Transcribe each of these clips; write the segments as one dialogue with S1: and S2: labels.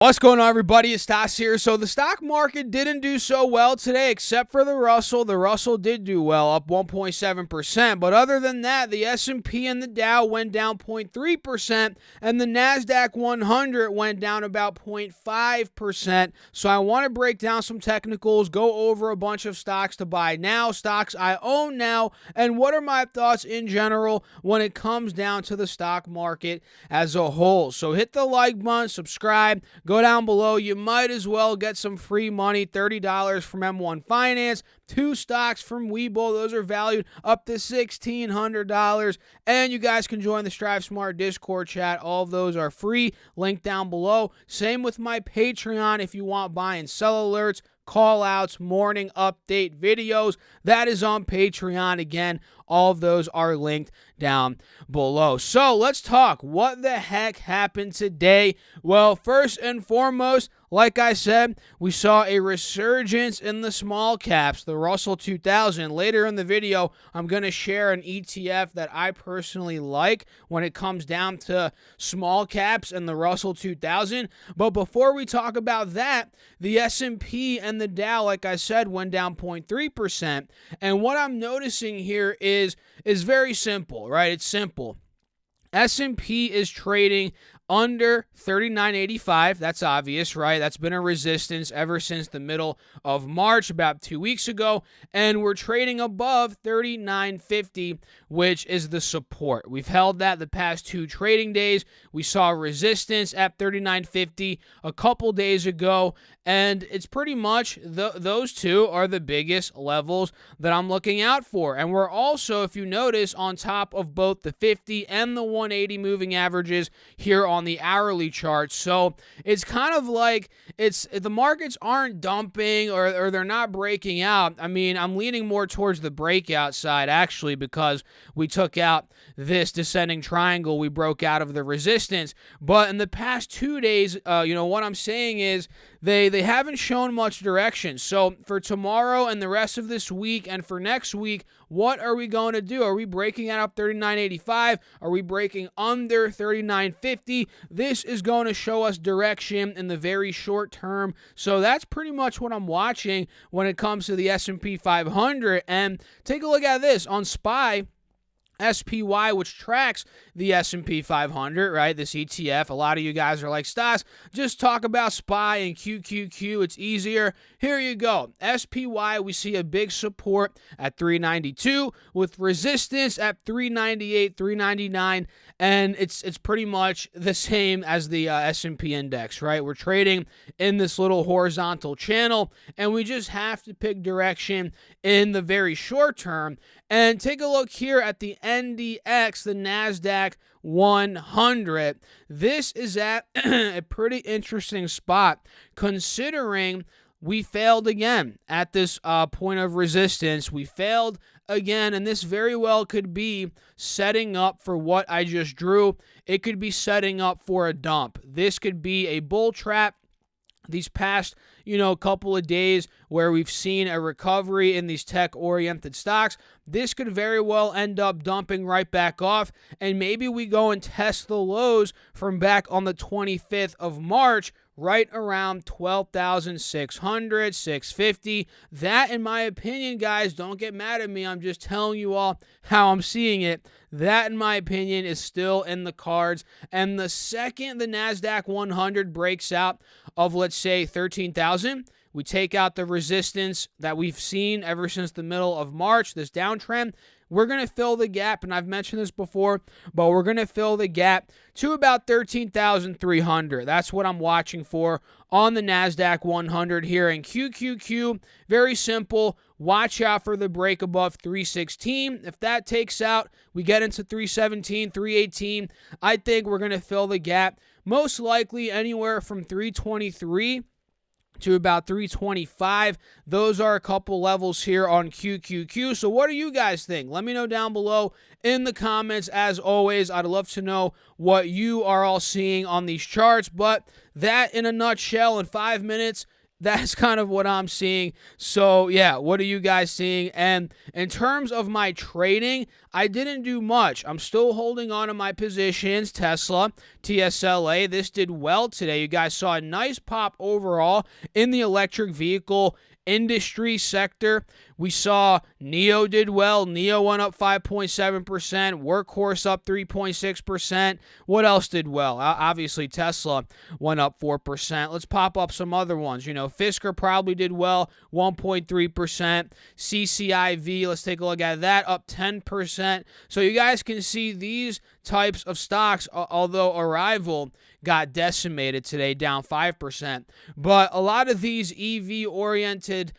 S1: What's going on, everybody? It's Tas here. So the stock market didn't do so well today, except for the Russell. The Russell did do well, up 1.7%. But other than that, the S&P and the Dow went down 0.3%, and the Nasdaq 100 went down about 0.5%. So I want to break down some technicals, go over a bunch of stocks to buy now, stocks I own now, and what are my thoughts in general when it comes down to the stock market as a whole. So hit the like button, subscribe. Go down below. You might as well get some free money, $30 from M1 Finance, 2 stocks from WeBull. Those are valued up to $1,600. And you guys can join the Strive Smart Discord chat. All of those are free. Link down below. Same with my Patreon if you want buy and sell alerts, call outs, morning update videos. That is on Patreon. Again, all of those are linked down below. So let's talk. What the heck happened today? Well, first and foremost, like I said, we saw a resurgence in the small caps, the Russell 2000. Later in the video, I'm going to share an ETF that I personally like when it comes down to small caps and the Russell 2000. But before we talk about that, the S&P and the Dow, like I said, went down 0.3%. And what I'm noticing here is very simple, right? It's simple. S&P is trading under 39.85. That's obvious, right? That's been a resistance ever since the middle of March, about 2 weeks ago, and we're trading above 39.50, which is the support. We've held that the past 2 trading days. We saw resistance at 39.50 a couple days ago, and it's pretty much those two are the biggest levels that I'm looking out for. And we're also, if you notice, on top of both the 50 and the 180 moving averages here on the hourly chart. So it's kind of like the markets aren't dumping or they're not breaking out. I mean, I'm leaning more towards the breakout side, actually, because we took out this descending triangle. We broke out of the resistance. But in the past 2 days, what I'm saying is they haven't shown much direction. So for tomorrow and the rest of this week and for next week, what are we going to do? Are we breaking out up 39.85? Are we breaking under 39.50? This is going to show us direction in the very short term. So that's pretty much what I'm watching when it comes to the S&P 500. And take a look at this on SPY, which tracks the S&P 500, right? This ETF. A lot of you guys are like, Stas, just talk about SPY and QQQ. It's easier. Here you go. SPY, we see a big support at 392 with resistance at 398, 399, and it's pretty much the same as the S&P index, right? We're trading in this little horizontal channel, and we just have to pick direction in the very short term. And take a look here at the NDX, the Nasdaq 100. This is at a pretty interesting spot considering we failed again at this point of resistance. We failed again, and this very well could be setting up for what I just drew. It could be setting up for a dump. This could be a bull trap. These past, couple of days where we've seen a recovery in these tech-oriented stocks, this could very well end up dumping right back off, and maybe we go and test the lows from back on the 25th of March, right around 12,600, 650. That, in my opinion, guys, don't get mad at me. I'm just telling you all how I'm seeing it. That, in my opinion, is still in the cards. And the second the NASDAQ 100 breaks out of, let's say, 13,000, we take out the resistance that we've seen ever since the middle of March, this downtrend, we're going to fill the gap, and I've mentioned this before, but we're going to fill the gap to about 13,300. That's what I'm watching for on the NASDAQ 100 here in QQQ. Very simple. Watch out for the break above 316. If that takes out, we get into 317, 318. I think we're going to fill the gap, most likely anywhere from 323 to about 325. Those are a couple levels here on QQQ. So what do you guys think? Let me know down below in the comments. As always, I'd love to know what you are all seeing on these charts. But that, in a nutshell, in 5 minutes, That's kind of what I'm seeing. So, yeah, what are you guys seeing? And in terms of my trading, I didn't do much. I'm still holding on to my positions. Tesla, TSLA, this did well today. You guys saw a nice pop overall in the electric vehicle industry sector. We saw NIO did well. NIO went up 5.7%. Workhorse up 3.6%. What else did well? Obviously, Tesla went up 4%. Let's pop up some other ones. Fisker probably did well, 1.3%. CCIV, let's take a look at that, up 10%. So you guys can see these types of stocks, although Arrival got decimated today, down 5%. But a lot of these EV-oriented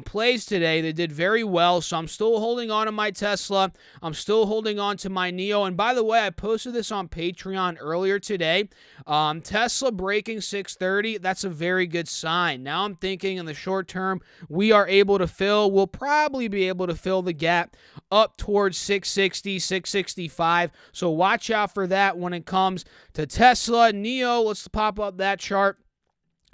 S1: plays today, they did very well. So I'm still holding on to my Tesla. I'm still holding on to my NIO. And by the way, I posted this on Patreon earlier today. Tesla breaking 630, that's a very good sign. Now I'm thinking in the short term, we'll probably be able to fill the gap up towards 660, 665. So watch out for that when it comes to Tesla. NIO, let's pop up that chart.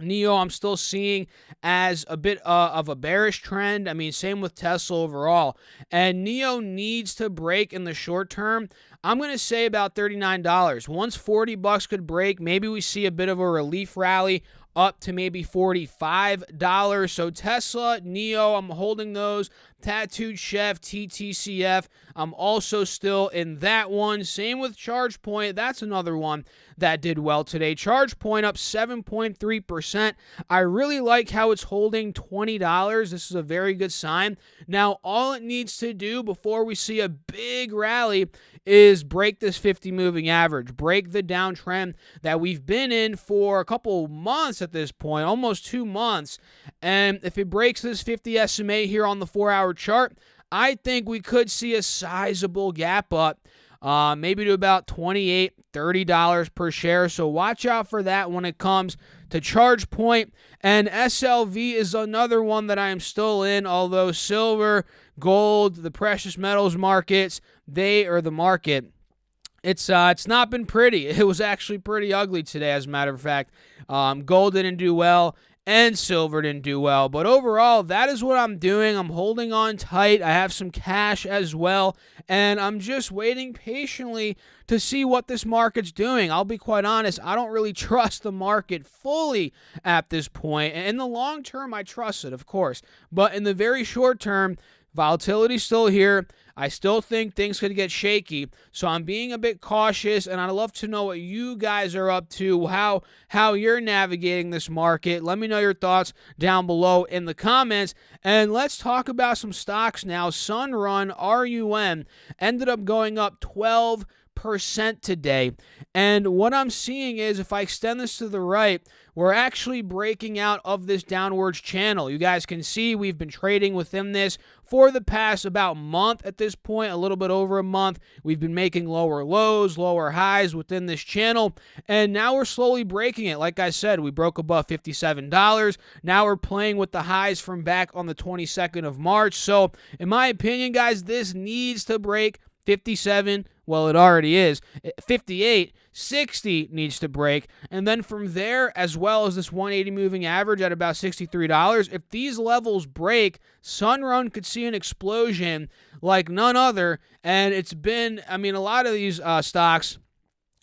S1: NIO, I'm still seeing as a bit of a bearish trend. I mean, same with Tesla overall. And NIO needs to break in the short term. I'm going to say about $39. Once $40 could break, maybe we see a bit of a relief rally up to maybe $45. So Tesla, NIO, I'm holding those. Tattooed Chef, TTCF, I'm also still in that one. Same with Chargepoint. That's another one that did well today. Chargepoint up 7.3%. I really like how it's holding $20. This is a very good sign. Now, all it needs to do before we see a big rally is break this 50 moving average, break the downtrend that we've been in for a couple months at this point, almost 2 months. And if it breaks this 50 SMA here on the 4-hour chart, I think we could see a sizable gap up, maybe to about $28, $30 per share. So watch out for that when it comes to Chargepoint. And SLV is another one that I am still in, although silver, gold, the precious metals markets, it's not been pretty. It was actually pretty ugly today, as a matter of fact. Gold didn't do well, and silver didn't do well. But overall, that is what I'm doing. I'm holding on tight. I have some cash as well, and I'm just waiting patiently to see what this market's doing. I'll be quite honest, I don't really trust the market fully at this point. In the long term, I trust it, of course. But in the very short term, volatility's still here. I still think things could get shaky, so I'm being a bit cautious, and I'd love to know what you guys are up to, how you're navigating this market. Let me know your thoughts down below in the comments, and let's talk about some stocks now. SunRun, RUN, ended up going up 12% today, and what I'm seeing is, if I extend this to the right, we're actually breaking out of this downwards channel. You guys can see we've been trading within this for the past about month at this point, a little bit over a month. We've been making lower lows, lower highs within this channel, and now we're slowly breaking it. Like I said, we broke above $57. Now we're playing with the highs from back on the 22nd of March. So in my opinion, guys, this needs to break 57. Well, it already is. 58, 60 needs to break. And then from there, as well as this 180 moving average at about $63, if these levels break, SunRun could see an explosion like none other. And it's been, a lot of these stocks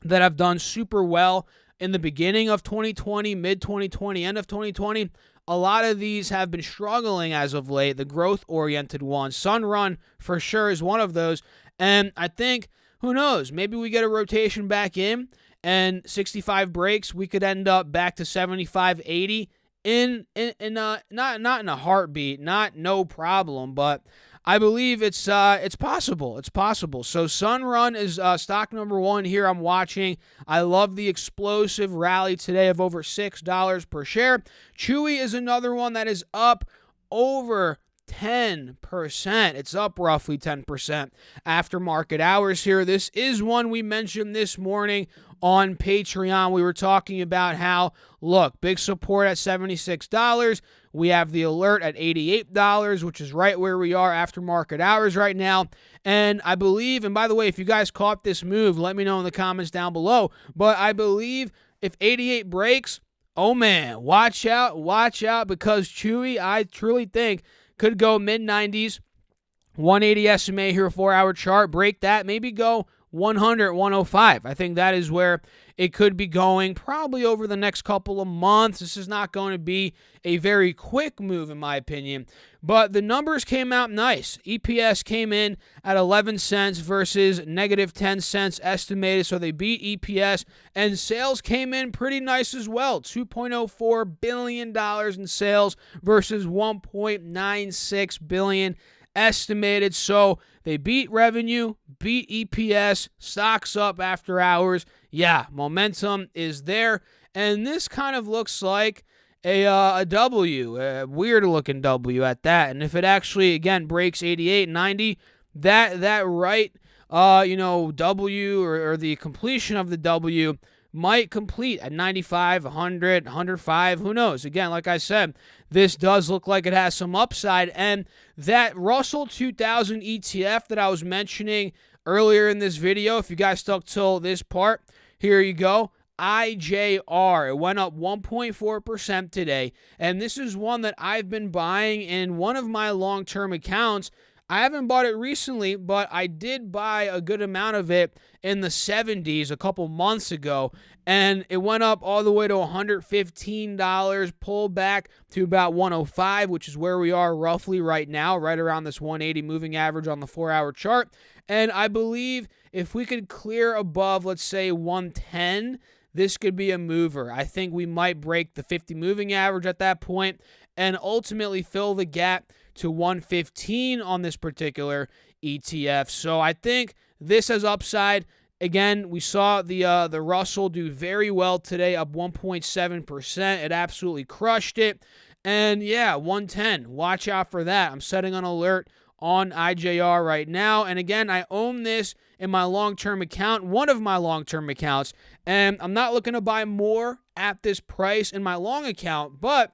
S1: that have done super well in the beginning of 2020, mid-2020, end of 2020, a lot of these have been struggling as of late, the growth-oriented ones. SunRun, for sure, is one of those. And I think, who knows, maybe we get a rotation back in and 65 breaks, we could end up back to 75, 80 not in a heartbeat, not no problem, but I believe it's possible. It's possible. So SunRun is stock number one here I'm watching. I love the explosive rally today of over $6 per share. Chewy is another one that is up over 10%. It's up roughly 10% after market hours here. This is one we mentioned this morning on Patreon. We were talking about how, look, big support at $76. We have the alert at $88, which is right where we are after market hours right now. And I believe, and by the way, if you guys caught this move, let me know in the comments down below. But I believe if 88 breaks, Oh man, watch out, because Chewy, I truly think, could go mid-90s, 180 SMA here, 4-hour chart, break that, maybe go 100, 105. I think that is where it could be going probably over the next couple of months. This is not going to be a very quick move, in my opinion, but the numbers came out nice. EPS came in at 11 cents versus negative 10 cents estimated, so they beat EPS, and sales came in pretty nice as well. $2.04 billion in sales versus $1.96 billion estimated. So they beat revenue, beat EPS, stocks up after hours. Yeah, momentum is there, and this kind of looks like a W, a weird looking W at that. And if it actually again breaks 88, 90, that right W or the completion of the W might complete at 95, 100, 105, who knows? Again, like I said, this does look like it has some upside, and that Russell 2000 ETF that I was mentioning earlier in this video, if you guys stuck till this part, here you go. IJR, it went up 1.4% today, and this is one that I've been buying in one of my long-term accounts. I haven't bought it recently, but I did buy a good amount of it in the 70s a couple months ago, and it went up all the way to $115, pulled back to about 105, which is where we are roughly right now, right around this 180 moving average on the 4-hour chart. And I believe if we could clear above, let's say 110, this could be a mover. I think we might break the 50 moving average at that point and ultimately fill the gap to 115 on this particular ETF. So I think this has upside. Again, we saw the Russell do very well today, up 1.7%. It absolutely crushed it. And yeah, 110. Watch out for that. I'm setting an alert on IJR right now. And again, I own this in my long-term account, one of my long-term accounts, and I'm not looking to buy more at this price in my long account, but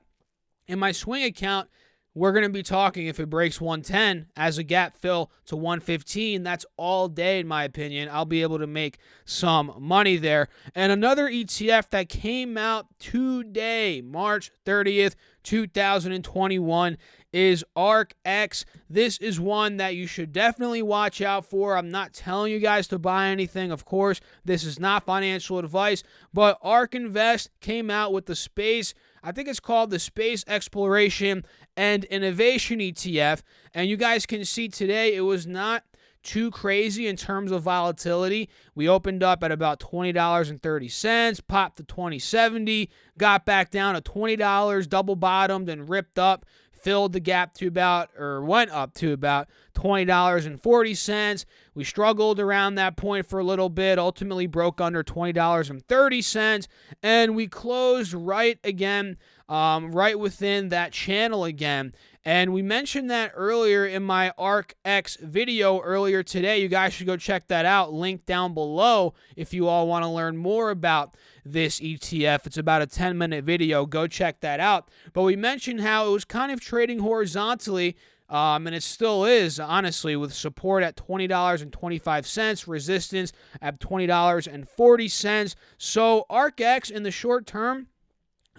S1: in my swing account, we're going to be talking if it breaks 110 as a gap fill to 115. That's all day, in my opinion. I'll be able to make some money there. And another ETF that came out today, March 30th, 2021, is ARKX. This is one that you should definitely watch out for. I'm not telling you guys to buy anything. Of course, this is not financial advice, but ARK Invest came out with the space, I think it's called the Space Exploration and Innovation ETF. And you guys can see today it was not too crazy in terms of volatility. We opened up at about $20.30, popped to $20.70, got back down to $20, double bottomed and ripped up, filled the gap to about, or went up to about $20.40. We struggled around that point for a little bit, ultimately broke under $20.30, and we closed right again, right within that channel again. And we mentioned that earlier in my ARKX video earlier today. You guys should go check that out. Link down below if you all want to learn more about this ETF. It's about a 10-minute video. Go check that out. But we mentioned how it was kind of trading horizontally, and it still is, honestly, with support at $20.25, resistance at $20.40. So ARKX in the short term,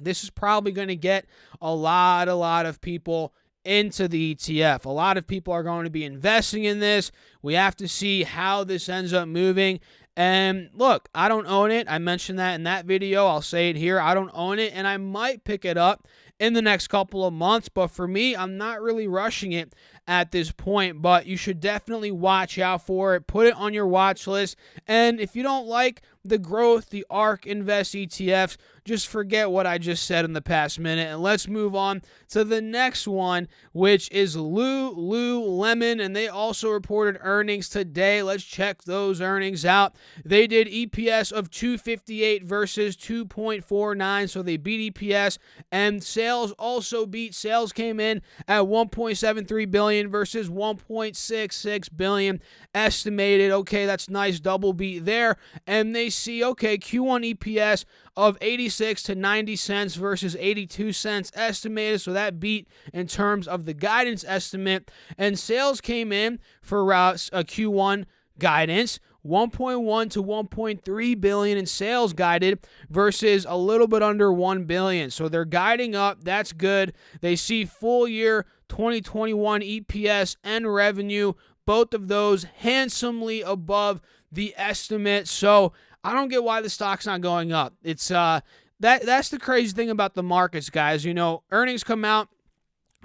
S1: this is probably going to get a lot of people into the ETF. A lot of people are going to be investing in this. We have to see how this ends up moving. And look, I don't own it. I mentioned that in that video. I'll say it here. I don't own it, and I might pick it up in the next couple of months. But for me, I'm not really rushing it at this point. But you should definitely watch out for it. Put it on your watch list. And if you don't like the growth, the ARK Invest ETFs, just forget what I just said in the past minute, and let's move on to the next one, which is Lululemon, and they also reported earnings today. Let's check those earnings out. They did EPS of $2.58 versus $2.49, so they beat EPS, and sales also beat. Sales came in at $1.73 billion versus $1.66 billion estimated. Okay, that's nice double beat there, and they see, okay, Q1 EPS of 86 to 90 cents versus 82 cents estimated, so that beat in terms of the guidance estimate. And sales came in for a Q1 guidance 1.1 to 1.3 billion in sales guided versus a little bit under 1 billion. So they're guiding up. That's good. They see full year 2021 EPS and revenue, both of those handsomely above the estimate. So I don't get why the stock's not going up. It's that's the crazy thing about the markets, guys. You know, earnings come out,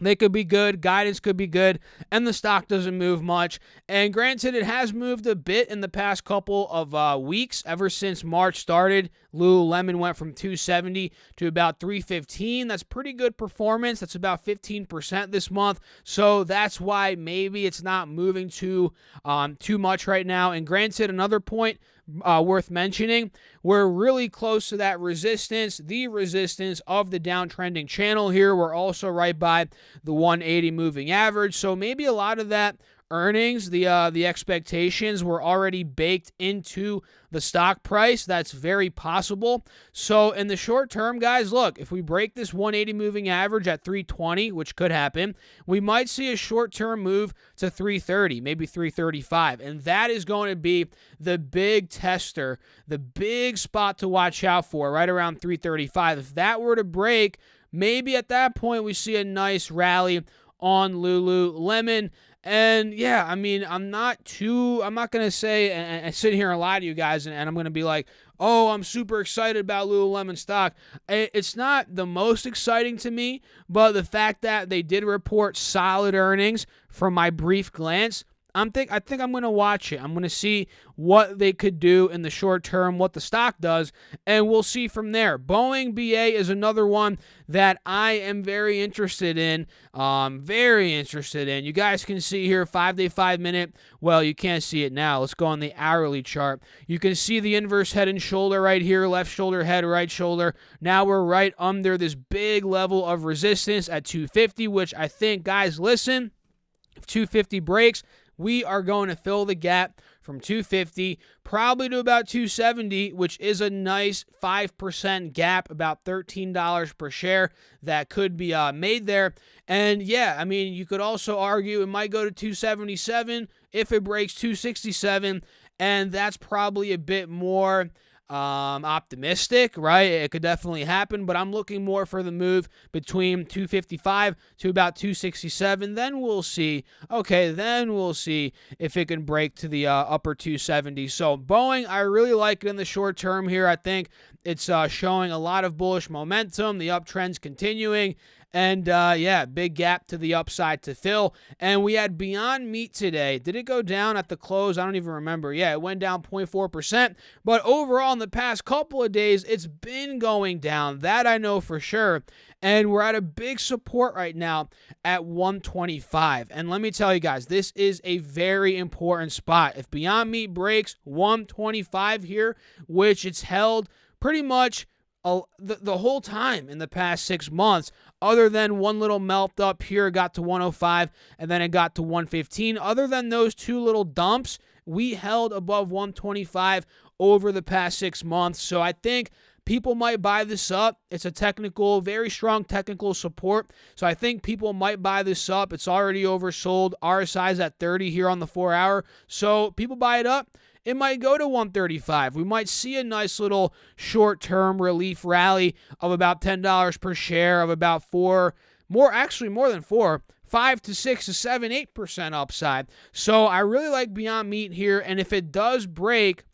S1: they could be good, guidance could be good, and the stock doesn't move much. And granted, it has moved a bit in the past couple of weeks. Ever since March started, Lululemon went from 270 to about 315. That's pretty good performance. That's about 15% this month. So that's why maybe it's not moving too much right now. And granted, another point worth mentioning, we're really close to that resistance, the resistance of the downtrending channel here. We're also right by the 180 moving average. So maybe a lot of that earnings, the expectations were already baked into the stock price. That's very possible. So in the short term, guys, look, if we break this 180 moving average at 320, which could happen, we might see a short-term move to 330, maybe 335. And that is going to be the big tester, the big spot to watch out for, right around 335. If that were to break, maybe at that point we see a nice rally on Lululemon. And yeah, I mean, I'm not going to say and sit here and lie to you guys and I'm going to be like, oh, I'm super excited about Lululemon stock. It's not the most exciting to me, but the fact that they did report solid earnings from my brief glance, I think I'm going to watch it. I'm going to see what they could do in the short term, what the stock does, and we'll see from there. Boeing BA is another one that I am very interested in. You guys can see here 5-day, 5-minute. Well, you can't see it now. Let's go on the hourly chart. You can see the inverse head and shoulder right here, left shoulder, head, right shoulder. Now we're right under this big level of resistance at 250, which I think, guys, listen, if 250 breaks, we are going to fill the gap from 250 probably to about 270, which is a nice 5% gap, about $13 per share that could be made there. And yeah, I mean, you could also argue it might go to 277 if it breaks 267, and that's probably a bit more optimistic, right? It could definitely happen, but I'm looking more for the move between 255 to about 267. Then we'll see. Okay, then we'll see if it can break to the upper 270. So Boeing, I really like it in the short term here. I think it's showing a lot of bullish momentum. The uptrend's continuing. And, yeah, big gap to the upside to fill. And we had Beyond Meat today. Did it go down at the close? I don't even remember. Yeah, it went down 0.4%. But overall, in the past couple of days, it's been going down. That I know for sure. And we're at a big support right now at 125. And let me tell you guys, this is a very important spot. If Beyond Meat breaks 125 here, which it's held pretty much the whole time in the past 6 months, other than one little melt up here, it got to 105, and then it got to 115. Other than those two little dumps, we held above 125 over the past 6 months. So I think people might buy this up. It's a technical, very strong technical support. So I think people might buy this up. It's already oversold. RSI is at 30 here on the 4-hour. So people buy it up. It might go to 135. We might see a nice little short-term relief rally of about $10 per share, of about more than 5 to 6 to 7, 8% upside. So I really like Beyond Meat here, and if it does break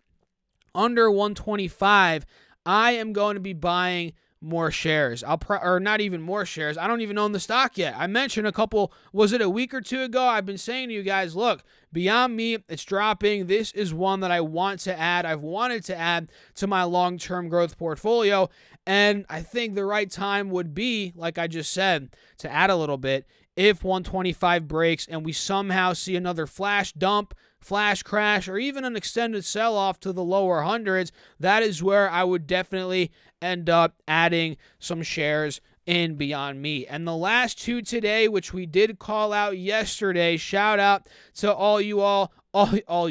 S1: under 125, I am going to be buying more shares. Or not even more shares. I don't even own the stock yet. I mentioned was it a week or two ago? I've been saying to you guys, look, Beyond Meat, it's dropping. This is one that I want to add. I've wanted to add to my long-term growth portfolio. And I think the right time would be, like I just said, to add a little bit. If 125 breaks and we somehow see another flash dump, flash crash, or even an extended sell-off to the lower hundreds, that is where I would definitely end up adding some shares in Beyond Meat. And the last two today, which we did call out yesterday, shout out to all you all all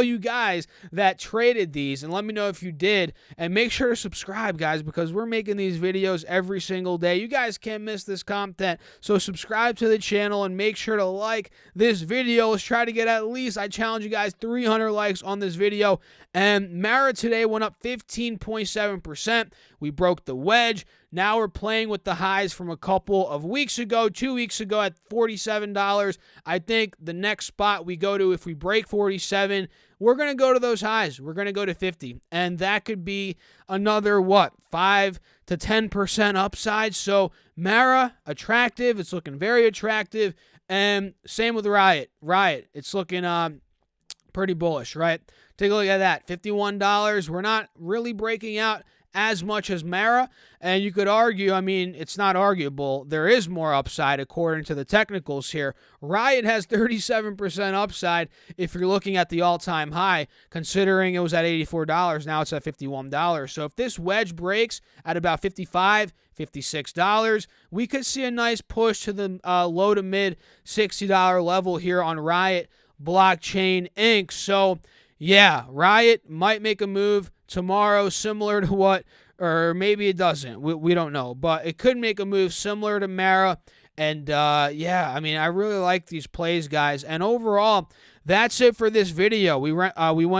S1: you guys that traded these, and let me know if you did, and make sure to subscribe, guys, because we're making these videos every single day. You guys can't miss this content, so subscribe to the channel and make sure to like this video. Let's try to get at least, I challenge you guys, 300 likes on this video. And Mara today went up 15.7%. We broke the wedge. Now we're playing with the highs from a couple of weeks ago, 2 weeks ago at $47. I think the next spot we go to, if we break 47, we're going to go to those highs. We're going to go to 50. And that could be another, 5 to 10% upside. So Mara, attractive. It's looking very attractive. And same with RIOT. It's looking pretty bullish, right? Take a look at that. $51. We're not really breaking out as much as Mara, and you could argue, I mean, it's not arguable, there is more upside according to the technicals here. RIOT has 37% upside if you're looking at the all-time high, considering it was at $84, now it's at $51. So if this wedge breaks at about $55, $56, we could see a nice push to the low to mid $60 level here on RIOT Blockchain Inc. So yeah, RIOT might make a move tomorrow similar to what, or maybe it doesn't. We don't know. But it could make a move similar to Mara. And, yeah, I mean, I really like these plays, guys. And overall, that's it for this video. We went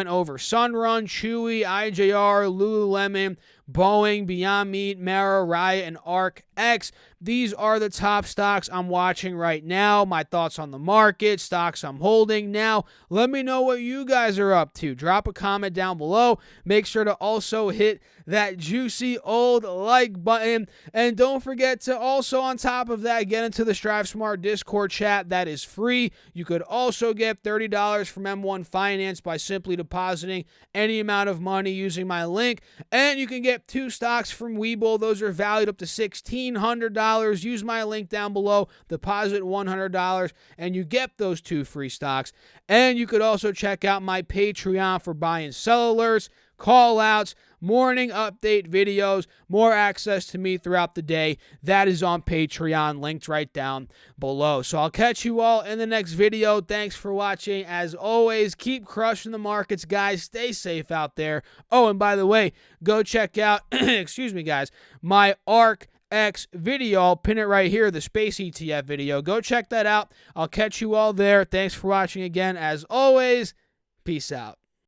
S1: over SunRun, Chewy, IJR, Lululemon, Boeing, Beyond Meat, Mara, RIOT, and ARKX. These are the top stocks I'm watching right now. My thoughts on the market, stocks I'm holding. Now, let me know what you guys are up to. Drop a comment down below. Make sure to also hit that juicy old like button. And don't forget to also, on top of that, get into the Strive Smart Discord chat. That is free. You could also get $30 from M1 Finance by simply depositing any amount of money using my link. And you can get 2 stocks from WeBull. Those are valued up to $1,600. Use my link down below, deposit $100, and you get those 2 free stocks. And you could also check out my Patreon for buy and sell alerts, call outs, morning update videos, more access to me throughout the day. That is on Patreon, linked right down below. So I'll catch you all in the next video. Thanks for watching. As always, keep crushing the markets, guys. Stay safe out there. Oh, and by the way, go check out, excuse me, guys, my ARKX video. I'll pin it right here, the Space ETF video. Go check that out. I'll catch you all there. Thanks for watching again. As always, peace out.